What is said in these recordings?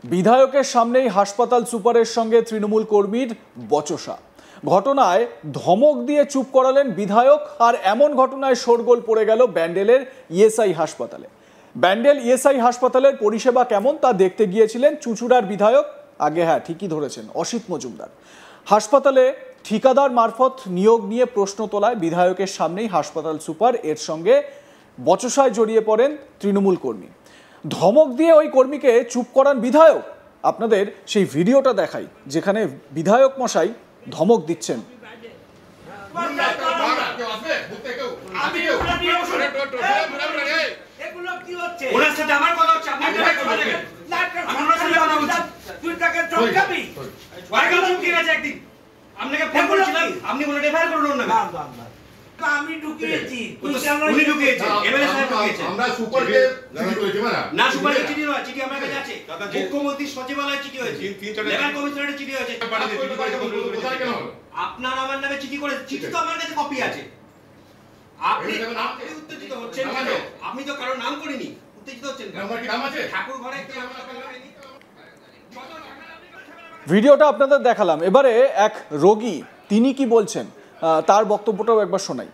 বিধায়কের সামনেই হাসপাতাল সুপারের সঙ্গে তৃণমূল কর্মীর বচসা। ঘটনায় ধমক দিয়ে চুপ করালেন বিধায়ক। আর এমন ঘটনায় শোরগোল পড়ে গেল ব্যান্ডেলের ইএসআই হাসপাতালে। ব্যান্ডেল ইএসআই হাসপাতালের পরিষেবা কেমন তা দেখতে গিয়েছিলেন চুঁচুড়ার বিধায়ক। আগে হ্যাঁ, ঠিকই ধরেছেন, অসিত মজুমদার। হাসপাতালে ঠিকাদার মারফত নিয়োগ নিয়ে প্রশ্ন তোলায় বিধায়কের সামনেই হাসপাতাল সুপার এর সঙ্গে বচসায় জড়িয়ে পড়েন তৃণমূল কর্মী। ধমক দিয়ে ওই কর্মীকে চুপ করান বিধায়ক। আপনাদের সেই ভিডিওটা দেখাই, যেখানে বিধায়ক মশাই ধমক দিচ্ছেন। আমি ঢুকিয়েছি, উনি ঢুকিয়েছে, এমএলএ সাহেব ঢুকিয়েছে। আমরা সুপারকে চিঠি করেছি না সুপারের চিঠি নয়, চিঠি আমার কাছে আছে। মুখ্যমন্ত্রী সচিবালয়ে চিঠি হয়েছে, লেভেল কমিশনারের চিঠি হয়েছে। আপনার আমার নামে চিঠি করে, চিঠি তো আমার কাছে কপি আছে। আপনি উত্তেজিত হচ্ছেন কেন? আপনি তো কারো নাম করিনি, উত্তেজিত হচ্ছেন কেন? আমার কি নাম আছে? ঠাকুর ঘরে কি আমার নাম করিনি? ভিডিওটা আপনাদের দেখালাম। এবারে এক রোগী, তিনি কি বলছেন তার বক্তব্যটাও একবার শোনাই।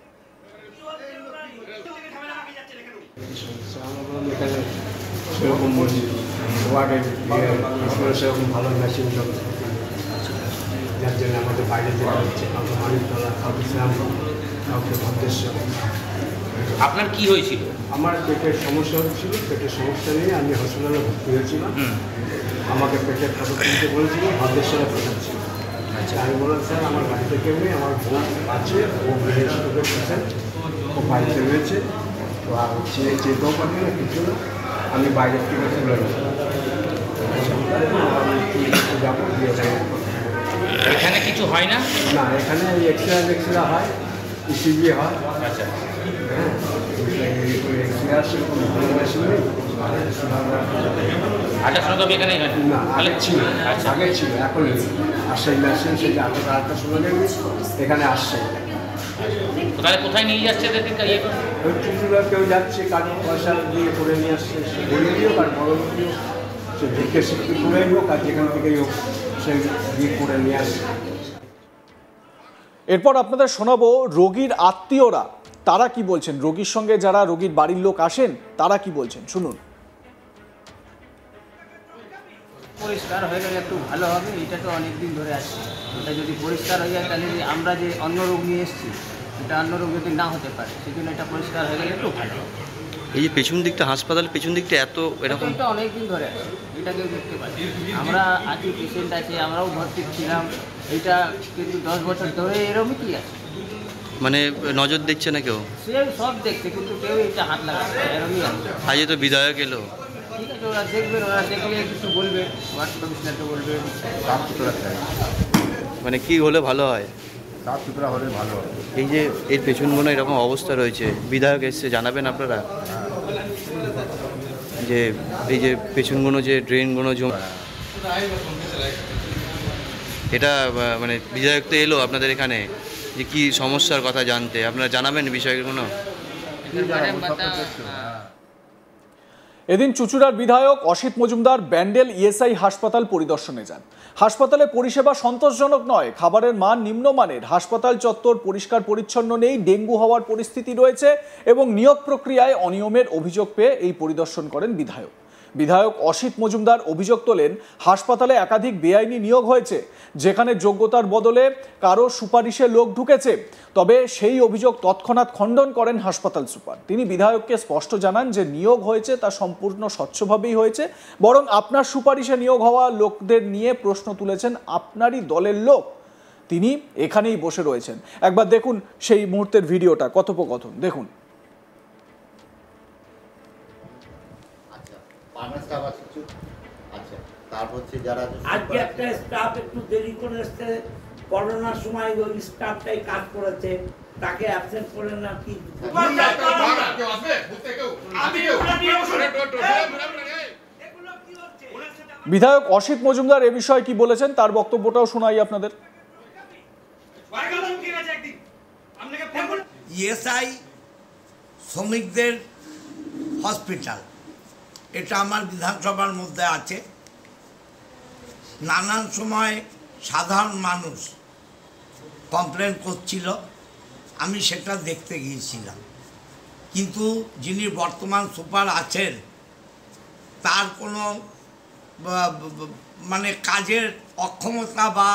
সেরকম ওয়ার্ডের সেরকম ভালো মেশিন যার জন্য আমাদের বাইরে যেতে হচ্ছে। কাউকে মানিকতলা, কাউকে শ্রীরামপুর, কাউকে ভদ্রেশ্বর। আপনার কি হয়েছিল? আমার পেটের সমস্যা হচ্ছিল। পেটের সমস্যা নিয়ে আমি হসপিটালে ভর্তি হয়েছিলাম। আমাকে পেটের ফটো তুলতে বলেছিল, ভদ্রেশ্বরে পাঠাচ্ছিল। আচ্ছা, আমি বললাম স্যার আমার বাড়িতে কেউ নেই, আমার বউ আছে, ও ব্রেন স্ট্রোকের পেশেন্ট, ও বাড়িতে রয়েছে। তো আর যেতেও পারি না, কিছু না, আমি বাইরের থেকে তুলে নেব। যাবো দিয়ে এখানে কিছু হয় না? না, এখানে এক্সরে হয়, ইসিজি হয়। আচ্ছা, হ্যাঁ, এক্সরে আসে, কোনো ভালো মেশিন নেই। আল্ট্রাসোনোগ্রাফি এখানে না, আগে ছিল, আগে ছিল, এখন নেই। আর সেই মেশিন, সেই আল্ট্রাসোনোগ্রাফি এখানে আসছে। তাহলে কোথায় নিয়ে যাচ্ছে এদেরকে? ওই চুচুড়া কেউ যাচ্ছে, কারো পয়সা দিয়ে করে নিয়ে আসছে, সে গরিবই হোক আর বড় লোকই হোক, সে ভিক্ষে শিক্ষি করেই হোক আর যেখান থেকেই হোক, সে দিয়ে করে নিয়ে আসছে। এরপর আপনাদের শোনাবো রোগীর আত্মীয়রা তারা কি বলছেন। রোগীর সঙ্গে যারা রোগীর বাড়ির লোক আসেন তারা কি বলছেন, শুনুন। পরিষ্কার হয়ে গেলে একটু ভালো হবে। এটা তো অনেকদিন ধরে আসছে, এটা যদি পরিষ্কার হয়ে যায় তাহলে আমরা যে অন্য রোগ নিয়ে এসেছি, এটা অন্য রোগ যদি না হতে পারে, সেই জন্য এটা পরিষ্কার হয়ে গেলে একটু ভালো হবে। এই যে পেছন দিকটা, হাসপাতালের পেছন দিকটা এত এরকম, এটা অনেকদিন ধরে আছে, এটা কেউ দেখতে পাই। আমরা আজকে পেশেন্ট আছে, আমরাও ভর্তি ছিলাম, এটা কিন্তু 10 বছর ধরে এরকমই কি আছে, মানে নজর দিচ্ছে না কেউ? সে সব দেখছে কিন্তু কেউ এটা হাত লাগাচ্ছে, এরকমই আছে। আজকে তো বিধায়ক এলো, ঠিক আছে, ওরা দেখবেন, ওরা দেখলে কিছু বলবে, ওয়ার্ড কমিশনারকে বলবে। সাফ সুতরা চাই, মানে কি হলে ভালো হয়? সাফ সুতরা হলে ভালো হয়। এই যে এর পেছন কোনো এরকম অবস্থা রয়েছে, বিধায়ক এসছে, জানাবেন আপনারা যে এই যে পেছনগুলো যে ড্রেনগুলো এটা মানে বিধায়ক তো এলো আপনাদের এখানে, যে কি সমস্যার কথা জানতে, আপনারা জানাবেন বিষয়গুলো? এদিন চুঁচুড়ার বিধায়ক অসিত মজুমদার ব্যান্ডেল ইএসআই হাসপাতাল পরিদর্শনে যান। হাসপাতালে পরিষেবা সন্তোষজনক নয়, খাবারের মান নিম্নমানের, হাসপাতাল চত্বর পরিষ্কার পরিচ্ছন্ন নেই, ডেঙ্গু হওয়ার পরিস্থিতি রয়েছে এবং নিয়োগ প্রক্রিয়ায় অনিয়মের অভিযোগ পেয়ে এই পরিদর্শন করেন বিধায়ক। বিধায়ক অসিত মজুমদার অভিযোগ তোলেন, হাসপাতালে একাধিক বেআইনি নিয়োগ হয়েছে, যেখানে যোগ্যতার বদলে কারো সুপারিশে লোক ঢুকেছে। তবে সেই অভিযোগ তৎক্ষণাৎ খণ্ডন করেন হাসপাতাল সুপার। তিনি বিধায়ককে স্পষ্ট জানান যে নিয়োগ হয়েছে তা সম্পূর্ণ স্বচ্ছভাবেই হয়েছে, বরং আপনার সুপারিশে নিয়োগ হওয়া লোকদের নিয়ে প্রশ্ন তুলেছেন আপনারই দলের লোক। তিনি এখানেই বসে রয়েছেন। একবার দেখুন সেই মুহূর্তের ভিডিওটা, কথোপকথন দেখুন। আজকে একটা স্টাফ একটু দেরি করে এসছে, করোনার সময় ওই স্টাফটাই কাজ করেছে, তাকে অ্যাবসেন্ট করে না কি বিধায়ক অসিত মজুমদার এ বিষয়ে কি বলেছেন তার বক্তব্যটাও শোনাই আপনাদের। ইএসআই শ্রমিকদের হসপিটাল, এটা আমার বিধানসভার মধ্যে আছে। নানান সময় সাধারণ মানুষ কমপ্লেন করছিল, আমি সেটা দেখতে গিয়েছিলাম। কিন্তু যিনি বর্তমান সুপার আছেন তার কোনো মানে কাজের অক্ষমতা বা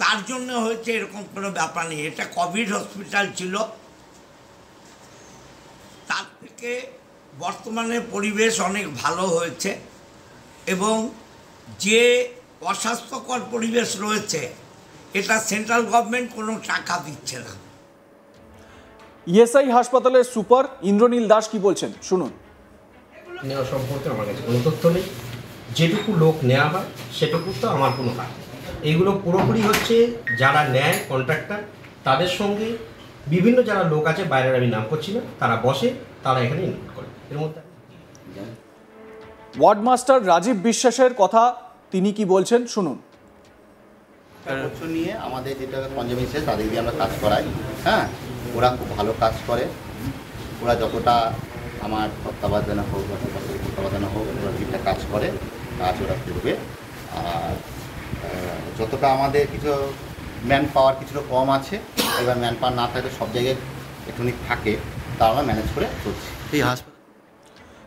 তার জন্য হয়েছে এরকম কোনো ব্যাপার নেই। এটা কোভিড হসপিটাল ছিল, তার থেকে বর্তমানে পরিবেশ অনেক ভালো হয়েছে এবং যে অস্বাস্থ্যকর পরিবেশ রয়েছে এটা সেন্ট্রাল গভর্নমেন্ট কোনো টাকা দিচ্ছে না। ইএসআই হাসপাতালের সুপার ইন্দ্রনীল দাস কি বলছেন শুনুন। নেওয়া সম্পর্কে আমার কাছে কোনো তথ্য নেই, যেটুকু লোক নেওয়া হয় সেটুকু তো আমার কোনো কাজ। এইগুলো পুরোপুরি হচ্ছে যারা নেয় কন্ট্রাক্টর, তাদের সঙ্গে বিভিন্ন যারা লোক আছে, বাইরের আমি নাম করছি না, তারা বসে, তারা এখানে ইনক্লুড করে। এর মধ্যে ওয়ার্ড মাস্টার রাজীব বিশ্বাসের কথা, তিনি কি বলছেন শুনুন। বছর নিয়ে আমাদের যেটা পঞ্চমিশে তাদের দিয়ে আমরা কাজ করাই, হ্যাঁ, ওরা খুব ভালো কাজ করে। ওরা যতটা আমার তত্ত্বাবধানে হোক বা তত্ত্বাবধানে হোক, ওরা ঠিকঠাক কাজ করে, কাজ ওরা করবে। আর যতটা আমাদের কিছু ম্যান পাওয়ার কিছুটা কম আছে, এবার ম্যান পাওয়ার না থাকলে সব জায়গায় একটুখানি থাকে, তা আমরা ম্যানেজ করে চলছি। এই হাসপাতাল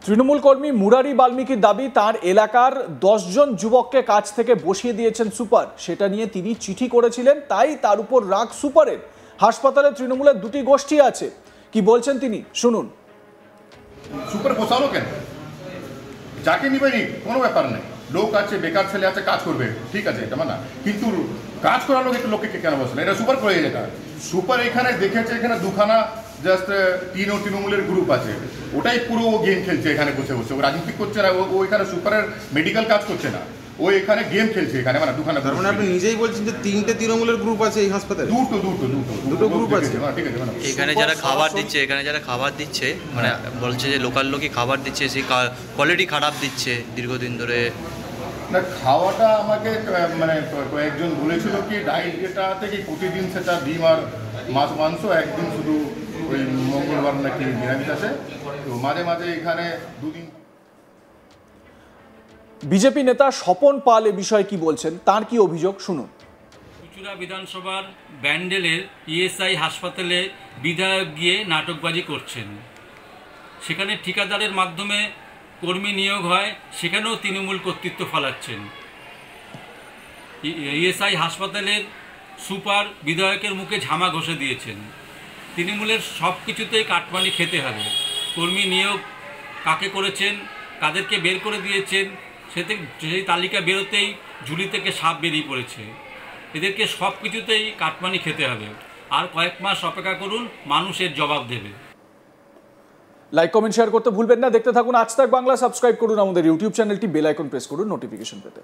তৃণমূল কর্মী মুরারি বাল্মীকির দাবি, তার এলাকার 10 জন যুবককে কাজ থেকে বসিয়ে দিয়েছেন সুপার। সেটা নিয়ে তিনি চিঠি করেছিলেন, তাই তার উপর রাগ সুপারের। হাসপাতালে তৃণমূলের দুটি গোষ্ঠী আছে, কি বলছেন তিনি শুনুন। সুপার বসালো কেন? যাকে নিবে নি, কোনো ব্যাপার নেই। লোক আছে, বেকার ছেলে আছে, কাজ করবে, ঠিক আছে, এটা মানা। কিন্তু কাজ করার লোক একটু লোককে কেন বসলে? এটা সুপার করে এটা। সুপার এখানে দেখেছে, এখানে দুখানা জাস্ট তৃণমূলের গ্রুপ আছে, ওটাই পুরো গেম খেলছে এখানে বসে বসে। ও রাজনীতি করছে না, ও এখানে সুপারের মেডিকেল কাজ করছে না, ও এখানে গেম খেলছে এখানে, মানে দুখানা। তার মানে আপনি নিজেই বলছেন যে 3টে তৃণমূলের গ্রুপ আছে এই হাসপাতালে? দুটো গ্রুপ আছে, ঠিক আছে। এখানে যারা খাবার দিচ্ছে, মানে বলছে যে লোকাল লোকই খাবার দিচ্ছে, সেই কোয়ালিটি খারাপ দিচ্ছে দীর্ঘদিন ধরে। না, খাওয়াটা আমাকে মানে কয়েকজন বলেছিল কি ডায়েট যেটা থেকে প্রতিদিন সেটা ডিম আর মাছ মাংস, একদিন শুধু ওই মঙ্গলবার নাকি নিরামিষ আছে, তো মাঝে মাঝে এখানে দুদিন। বিজেপি নেতা স্বপন পাল এ বিষয়ে কি বলছেন, তার কি অভিযোগ শুনুন। চুঁচুড়া বিধানসভার ব্যান্ডেলের ইএসআই হাসপাতালে বিধায়ক গিয়ে নাটকবাজি করছেন। সেখানে ঠিকাদারের মাধ্যমে কর্মী নিয়োগ হয়, সেখানেও তৃণমূল কর্তৃত্ব ফলাচ্ছেন। ইএসআই হাসপাতালের সুপার বিধায়কের মুখে ঝামা ঘষে দিয়েছেন। তৃণমূলের সব কিছুতেই কাটমানি খেতে হবে। কর্মী নিয়োগ কাকে করেছেন, কাদেরকে বের করে দিয়েছেন, সেই তালিকা বেরোতেই ঝুলি থেকে সাপ বেরিয়ে পড়েছে। এদেরকে সব কিছুতেই কাটমানি খেতে হবে। আর কয়েক মাস অপেক্ষা করুন, মানুষের জবাব দেবে। লাইক কমেন্ট শেয়ার করতে ভুলবেন না। দেখতে থাকুন আজ তাক বাংলা। সাবস্ক্রাইব করুন আমাদের ইউটিউব চ্যানেলটি, বেল আইকন প্রেস করুন নোটিফিকেশন পেতে।